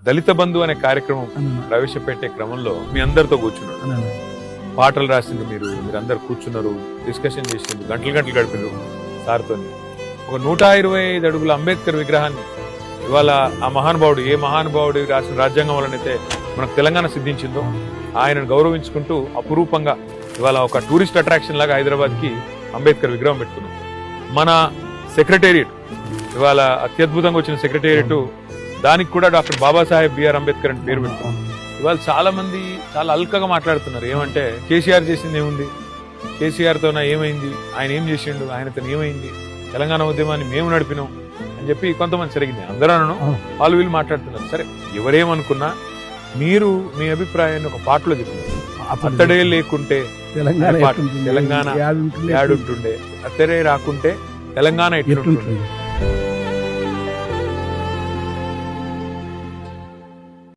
దళిత బంధు అనే కార్యక్రమం ప్రవేశపెట్టే క్రమంలో మీ అందరితో కూర్చున్నాడు. పాటలు రాసింది మీరందరు కూర్చున్నారు, డిస్కషన్ చేసింది, గంటలు గడిపారు సార్తో. ఒక 125 అడుగుల అంబేద్కర్ విగ్రహాన్ని ఇవాళ ఆ మహానుభావుడు, ఏ మహానుభావుడు రాసిన రాజ్యాంగం వలనైతే మనకు తెలంగాణ సిద్ధించిందో ఆయనను గౌరవించుకుంటూ అపురూపంగా ఇవాళ ఒక టూరిస్ట్ అట్రాక్షన్ లాగా హైదరాబాద్కి అంబేద్కర్ విగ్రహం పెట్టుకున్నాం. మన సెక్రటేరియట్ ఇవాళ అత్యద్భుతంగా వచ్చిన సెక్రటేరియట్, దానికి కూడా డాక్టర్ బాబాసాహెబ్ బిఆర్ అంబేద్కర్ అని పేరు పెట్టుకున్నాం. ఇవాళ చాలా మంది చాలా అల్కగా మాట్లాడుతున్నారు. ఏమంటే కేసీఆర్ చేసింది ఏముంది, కేసీఆర్తో ఏమైంది, ఆయన ఏం చేసిండు, ఆయనతో ఏమైంది, తెలంగాణ ఉద్యమాన్ని మేము నడిపినాం అని చెప్పి కొంతమంది జరిగింది. అందరూ వాళ్ళు వీళ్ళు మాట్లాడుతున్నారు. సరే, ఎవరేమనుకున్నా మీరు మీ అభిప్రాయాన్ని ఒక పాటలో చెప్పినారు. అత్తడే లేకుంటే తెలంగాణ యాడుంటుండే, అత్తడే రాకుంటే తెలంగాణ ఎట్లుంటుండే.